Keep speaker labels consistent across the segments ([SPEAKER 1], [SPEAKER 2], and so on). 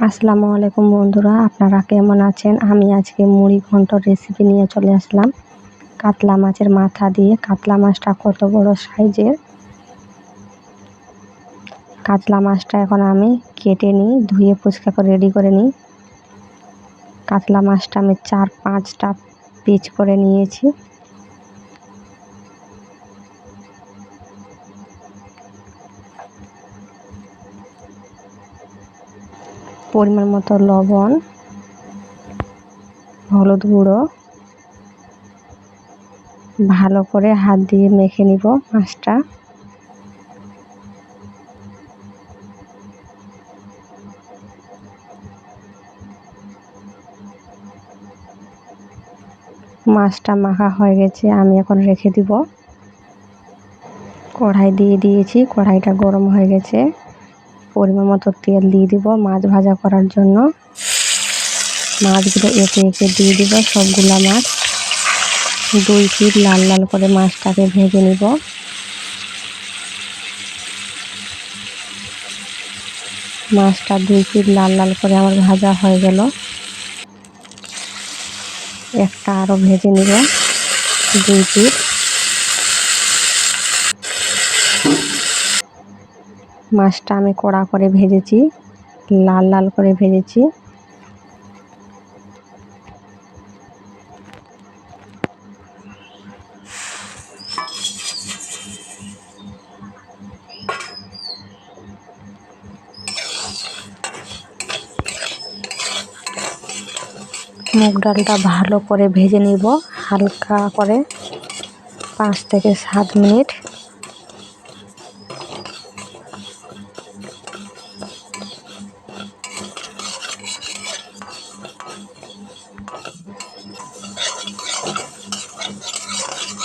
[SPEAKER 1] আসসালামু আলাইকুম বন্ধুরা, আপনারা কেমন আছেন? আমি আজকে মুড়ি ঘন্টর রেসিপি নিয়ে চলে আসলাম। কাতলা মাছের মাথা দিয়ে। কাতলা মাছটা কত বড় সাইজের। কাতলা মাছটা এখন আমি কেটে নিই, ধুয়ে পরিষ্কার করে রেডি করে নিই। কাতলা মাছটা আমি 4-5টা পিস করে নিয়েছি। পরিমাণ মতো লবণ, হলুদ গুঁড়ো, ভালো করে হাত দিয়ে মেখে নিব মাছটা। মাছটা মাখা হয়ে গেছে, আমি এখন রেখে দিব। কড়াই দিয়ে দিয়েছি, কড়াইটা গরম হয়ে গেছে। পরিমাণ মতো তেল দিয়ে দিব মাছ ভাজা করার জন্য। মাছগুলো একে একে দিয়ে দিব, সবগুলা মাছ। 2 পিঠ লাল লাল করে মাছটাকে ভেজে নিব। মাছটা 2 পিঠ লাল লাল করে আমার ভাজা হয়ে গেল। একটা আরও ভেজে নিব, 2 পিঠ। মাছটা আমি কড়া করে ভেজেছি, লাল লাল করে ভেজেছি। মুগ ডালটা ভালো করে ভেজে নিব, হালকা করে 5 থেকে 7 মিনিট।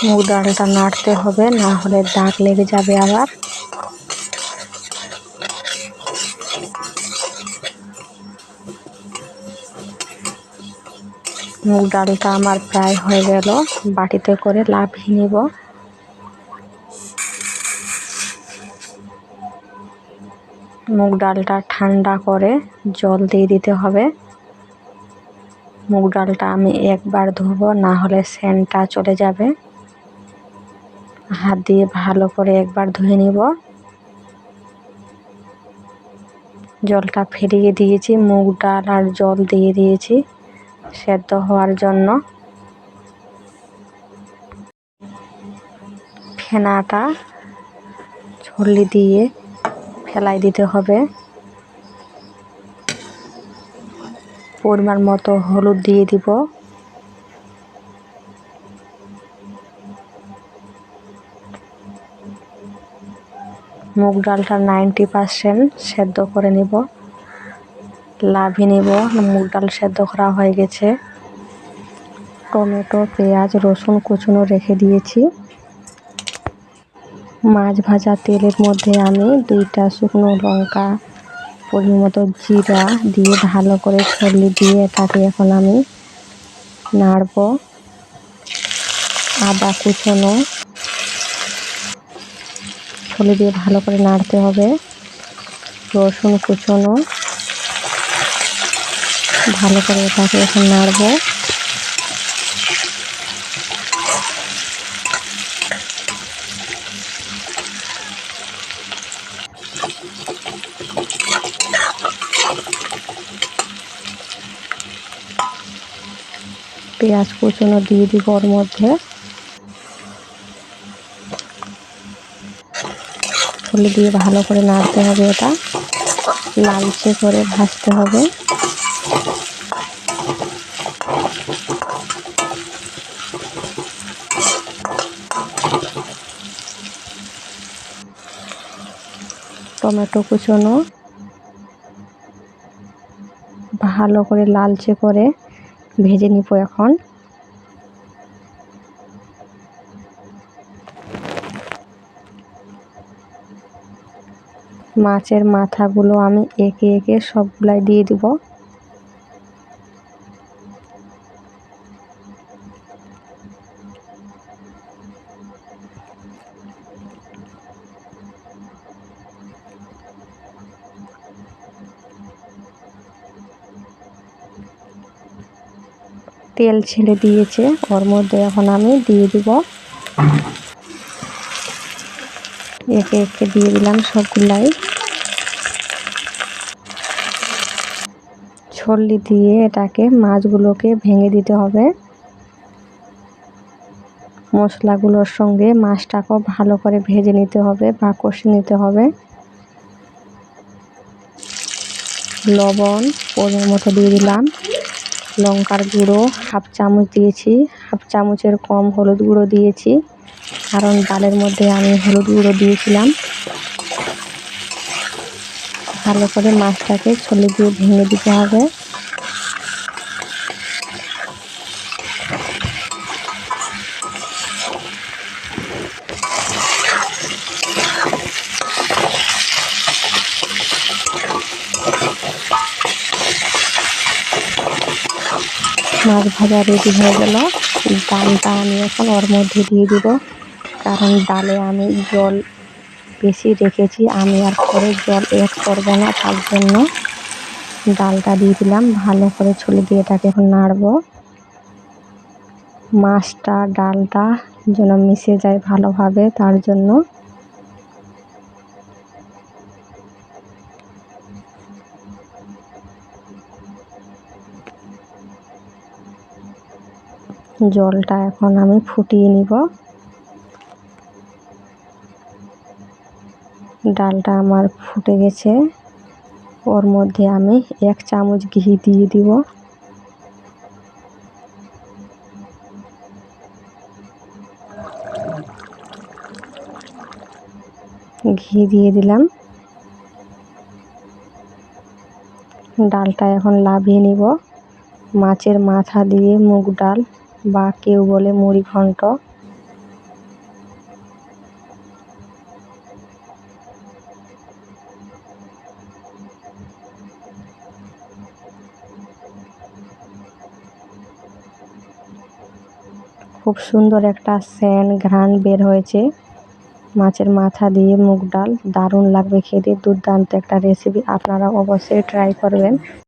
[SPEAKER 1] মুগ ডালটা নাড়তে হবে, না হলে দাগ লেগে যাবে আবার। মুগ ডালটা আমার প্রায় হয়ে গেল, বাটিতে করে লাফিয়ে নিব। মুগ ডালটা ঠান্ডা করে জল দিয়ে দিতে হবে। মুগ ডালটা আমি একবার ধোবো, না হলে সেন্টটা চলে যাবে। হাত দিয়ে ভালো করে একবার ধুয়ে নিব। জলটা ফেলিয়ে দিয়েছি, মুগ ডাল আর জল দিয়ে দিয়েছি সেদ্ধ হওয়ার জন্য। ফেনাটা ছড়ি দিয়ে ফেলাই দিতে হবে। পরিমাণ মতো হলুদ দিয়ে দিব। মুগ ডালটা 90% সেদ্ধ করে নিব, লাভিয়ে নিব। মুগ ডাল সেদ্ধ করা হয়ে গেছে। টমেটো, পেঁয়াজ, রসুন কুচনো রেখে দিয়েছি। মাছ ভাজা তেলের মধ্যে আমি 2টা শুকনো লঙ্কা, পরিমাণ মতো জিরা দিয়ে ভালো করে ছড়িয়ে দিয়ে এটাকে এখন আমি নাড়ব। আদা কুচনো ছড়িয়ে দিয়ে ভালো করে নাড়তে হবে। রসুন কুচনো, ভালো করে এটাকে এখন নাড়ব। পেঁয়াজ কুচনো দিয়ে দিব ওর মধ্যে। ছড়িয়ে দিয়ে ভালো করে নাড়তে হবে, এটা লালচে করে ভাজতে হবে। টমেটো কুচনো ভালো করে লালচে করে ভেজে নিব এখন। মাছের মাথাগুলো আমি একে একে সবগুলাই দিয়ে দিব। তেল ছেড়ে দিয়েছে, ওর মধ্যে এখন আমি দিয়ে দিব। একে একে দিয়ে দিলাম সবগুলাই। ছল্লি দিয়ে এটাকে মাছগুলোকে ভেঙে দিতে হবে। মশলাগুলোর সঙ্গে মাছটাকেও ভালো করে ভেজে নিতে হবে বা কষে নিতে হবে। লবণ পরিমাণ মতো দিয়ে দিলাম। লঙ্কার গুঁড়ো হাফ চামচ দিয়েছি, হাফ চামচের কম হলুদ গুঁড়ো দিয়েছি, কারণ ডালের মধ্যে আমি হলুদ গুঁড়ো দিয়েছিলাম। ভালো করে মাছটাকে ছলে দিয়ে ভেঙে দিতে হবে। মাছ ভাজা রেডি হয়ে গেল। ডালটা আমি এখন ওর মধ্যে দিয়ে দিব, কারণ ডালে আমি জল বেশি রেখেছি, আমি আর পরে জল অ্যাড করব না, তার জন্য ডালটা দিয়ে দিলাম। ভালো করে ছুলে দিয়ে এটাকে এখন নাড়বো। মাছটা ডালটা যেন মিশে যায় ভালোভাবে, তার জন্য জলটা এখন আমি ফুটিয়ে নিব। ডালটা আমার ফুটে গেছে, ওর মধ্যে আমি 1 চামচ ঘি দিয়ে দিব। ঘি দিয়ে দিলাম। ডালটা এখন লাভিয়ে নিব। মাছের মাথা দিয়ে মুগ ডাল বা কেউ বলে মুড়ি ঘন্ট। খুব সুন্দর একটা সেন্ট ঘ্রাণ বের হয়েছে। মাছের মাথা দিয়ে মুগ ডাল দারুণ লাগবে খেতে, দুর্দান্ত একটা রেসিপি, আপনারা অবশ্যই ট্রাই করবেন।